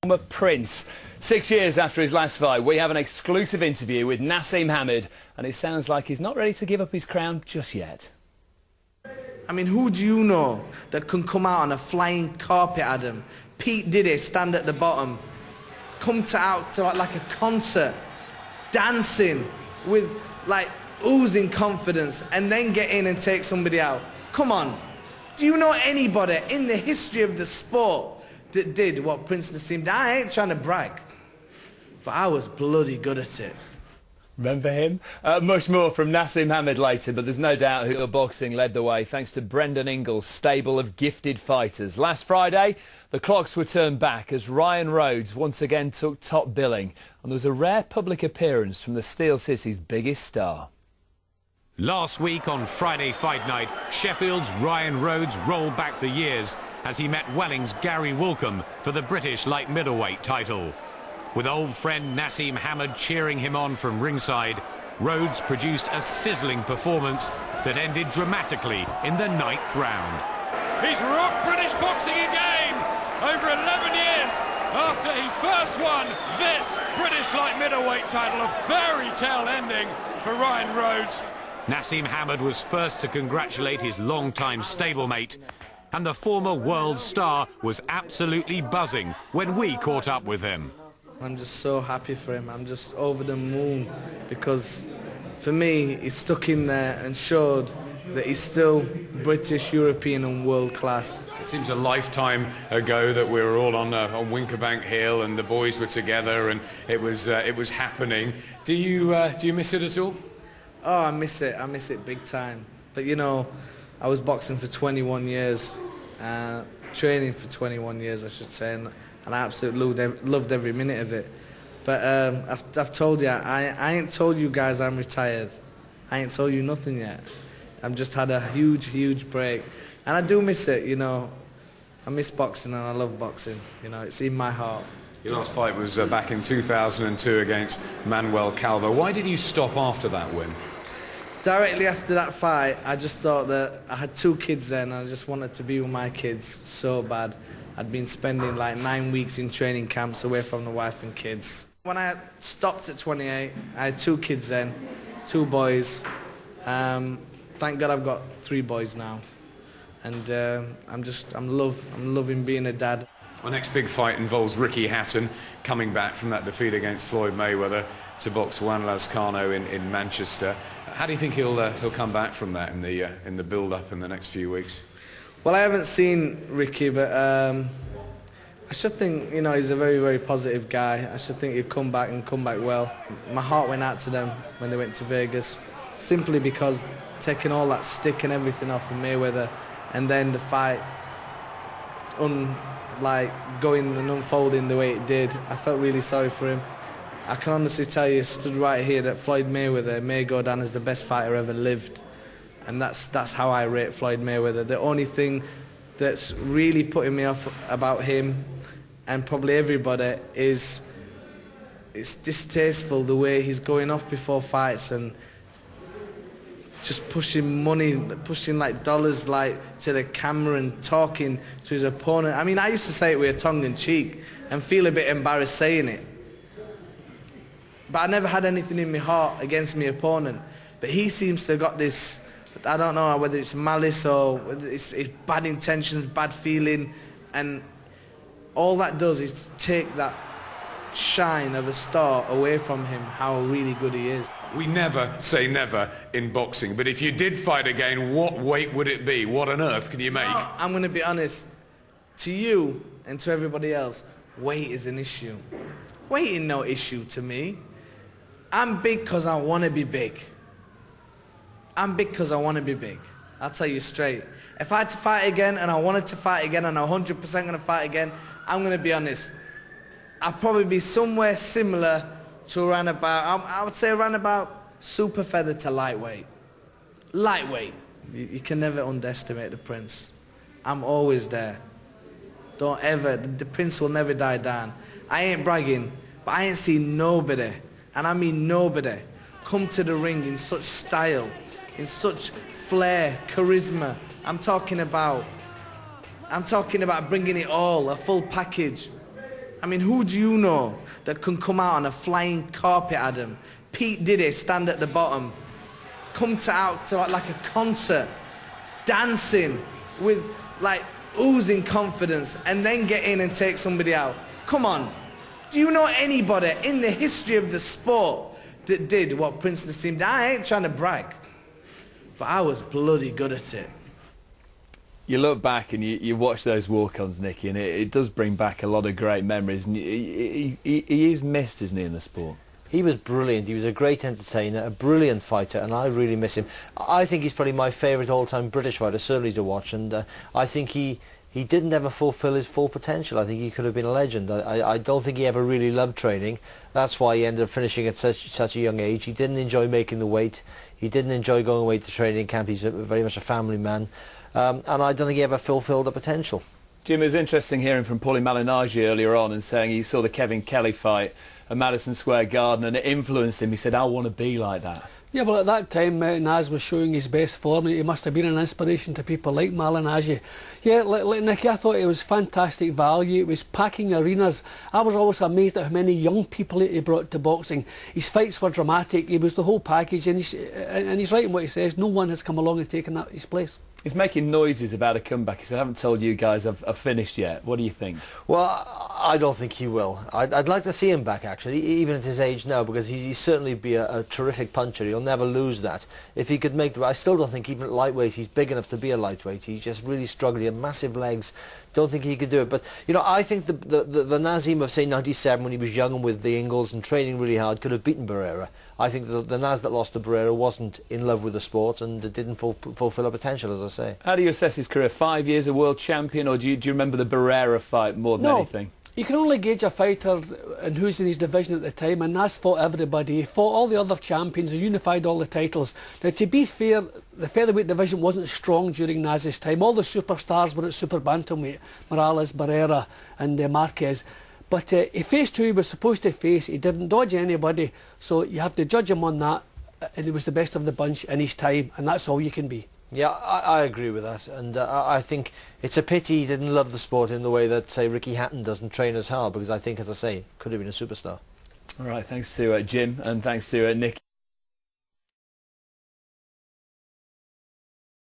Former Prince. 6 years after his last fight, we have an exclusive interview with Naseem Hamed, and it sounds like he's not ready to give up his crown just yet. I mean, who do you know that can come out on a flying carpet, Adam? Pete Diddy stand at the bottom, come out to like a concert, dancing with like oozing confidence, and then get in and take somebody out. Come on. Do you know anybody in the history of the sport that did what Prince Naseem did? I ain't trying to brag, but I was bloody good at it. Remember him? Much more from Naseem Hamed later, but there's no doubt who boxing led the way thanks to Brendan Ingles' stable of gifted fighters. Last Friday, the clocks were turned back as Ryan Rhodes once again took top billing, and there was a rare public appearance from the Steel City's biggest star. Last week on Friday Fight Night, Sheffield's Ryan Rhodes rolled back the years as he met Welling's Gary Woolcombe for the British light middleweight title. With old friend Naseem Hamed cheering him on from ringside, Rhodes produced a sizzling performance that ended dramatically in the 9th round. He's rocked British boxing again, over 11 years after he first won this British light middleweight title. A fairy tale ending for Ryan Rhodes. Naseem Hamed was first to congratulate his long-time stablemate, and the former world star was absolutely buzzing when we caught up with him. I'm just so happy for him. I'm just over the moon because for me he stuck in there and showed that he's still British, European and world class. It seems a lifetime ago that we were all on Winkerbank Hill and the boys were together and it was happening. Do you miss it at all? Oh, I miss it big time. But you know, I was boxing for 21 years, training for 21 years I should say, and I absolutely loved every minute of it. But I've told you, I ain't told you guys I'm retired. I ain't told you nothing yet. I've just had a huge break. And I do miss it, you know. I miss boxing and I love boxing. You know, it's in my heart. Your last fight was back in 2002 against Manuel Calvo. Why did you stop after that win? Directly after that fight, I just thought that I had 2 kids then and I just wanted to be with my kids so bad. I'd been spending like 9 weeks in training camps away from the wife and kids. When I stopped at 28, I had 2 kids then, 2 boys. Thank God I've got 3 boys now. And I'm loving being a dad. My next big fight involves Ricky Hatton coming back from that defeat against Floyd Mayweather to box Juan Lazcano in Manchester. How do you think he'll come back from that in the build-up in the next few weeks? Well, I haven't seen Ricky, but I should think, you know, he's a very positive guy. I should think he'd come back and come back well. My heart went out to them when they went to Vegas, simply because taking all that stick and everything off of Mayweather, and then the fight going and unfolding the way it did, I felt really sorry for him. I can honestly tell you, stood right here, that Floyd Mayweather may go down as the best fighter ever lived. And that's how I rate Floyd Mayweather. The only thing that's really putting me off about him, and probably everybody, is it's distasteful the way he's going off before fights and just pushing money, pushing like dollars like to the camera and talking to his opponent. I mean, I used to say it with a tongue in cheek and feel a bit embarrassed saying it. But I never had anything in my heart against my opponent. But he seems to have got this, I don't know whether it's malice or whether it's bad intentions, bad feeling, and all that does is take that shine of a star away from him, how really good he is. We never say never in boxing, but if you did fight again, what weight would it be? What on earth can you make? No, I'm going to be honest, to you and to everybody else, weight is an issue. Weight ain't no issue to me. I'm big because I want to be big. I'm big because I want to be big. I'll tell you straight. If I had to fight again and I wanted to fight again and I'm 100% going to fight again, I'm going to be honest. I'll probably be somewhere similar to around about, I would say around about super feather to lightweight. Lightweight. You can never underestimate the Prince. I'm always there. Don't ever, the Prince will never die down. I ain't bragging, but I ain't seen nobody, and I mean nobody, come to the ring in such style, in such flair, charisma. I'm talking about bringing it all, a full package. I mean, who do you know that can come out on a flying carpet, Adam? Pete Diddy stand at the bottom, come out to like a concert, dancing with like oozing confidence, and then get in and take somebody out. Come on. Do you know anybody in the history of the sport that did what Prince Naseem did? I ain't trying to brag, but I was bloody good at it. You look back and you watch those walk-ons, Nicky, and it does bring back a lot of great memories. And he is missed, isn't he, in the sport? He was brilliant. He was a great entertainer, a brilliant fighter, and I really miss him. I think he's probably my favourite all-time British fighter, certainly to watch, and I think he didn't ever fulfil his full potential. I think he could have been a legend. I don't think he ever really loved training. That's why he ended up finishing at such a young age. He didn't enjoy making the weight. He didn't enjoy going away to training camp. He's very much a family man. And I don't think he ever fulfilled the potential. Jim, it was interesting hearing from Paulie Malignaggi earlier on and saying he saw the Kevin Kelly fight at Madison Square Garden and it influenced him. He said, I want to be like that. Yeah, well, at that time, Naz was showing his best form. He must have been an inspiration to people like Malignaggi. Yeah, like Nicky, I thought it was fantastic value. It was packing arenas. I was always amazed at how many young people he brought to boxing. His fights were dramatic. He was the whole package, and he's right in what he says. No one has come along and taken his place. He's making noises about a comeback. He said, I haven't told you guys I've finished yet. What do you think? Well, I don't think he will. I'd like to see him back, actually, even at his age now, because he'd certainly be a terrific puncher. He'll never lose that. If he could make the... I still don't think even at lightweight he's big enough to be a lightweight. He's just really struggling. He had massive legs. Don't think he could do it. But, you know, I think the Naseem of, say, 97, when he was young and with the Ingles and training really hard, could have beaten Barrera. I think the Naz that lost to Barrera wasn't in love with the sport and didn't fulfill her potential, as I say. How do you assess his career? 5 years a world champion, or do you remember the Barrera fight more than anything? You can only gauge a fighter and who's in his division at the time, and Naz fought everybody. He fought all the other champions, he unified all the titles. Now, to be fair, the featherweight division wasn't strong during Naz's time. All the superstars were at super bantamweight, Morales, Barrera and Marquez. But he faced who he was supposed to face. He didn't dodge anybody, so you have to judge him on that. And he was the best of the bunch in his time, and that's all you can be. Yeah, I agree with that, and I think it's a pity he didn't love the sport in the way that, say, Ricky Hatton doesn't train as hard, because I think, as I say, could have been a superstar. All right, thanks to Jim, and thanks to Nick.